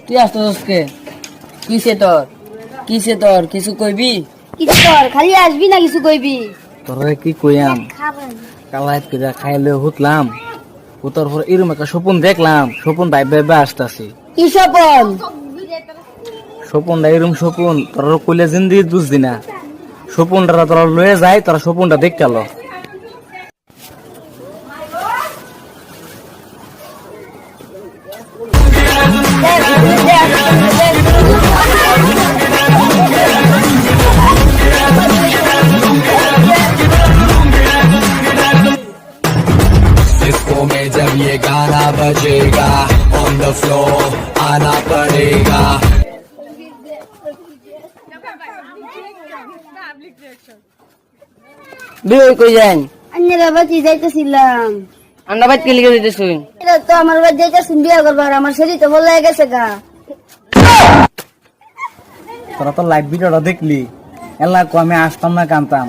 তুই আসতেছিস কে? কিসে তোর কিছু কইবি? কিছু কর, খালি আসবি না কিছু কইবি? তোরা কি কইয়াম, কালাইত করে খাইলে হুতলাম, হুতার পর এরম একটা স্বপন দেখলাম, স্বপন ভাইবে আসতেছি। কি স্বপন? স্বপনটা এরম স্বপন তোরা কইলে জিন্দি বুঝদি না। স্বপনটা তোরা লয়ে যায়, তোরা স্বপনটা দেখ গেল। डिस्को में जब ये गाना बजेगा ऑन द फ्लोर आना पड़ेगा। বিয়ে কই যান? আন্নারা বাড়ি যাইতেছিলাম। আন্ডা বাইত কে লিখে দিতেছ? এটা তো আমার বাড়ি যাইতেছিলাম বিয়া করবার, আমার শরীর তো বলে গেছে গা। তোরা তো লাইভ ভিডিওটা দেখলি, এলা আমি আসতাম না কানতাম।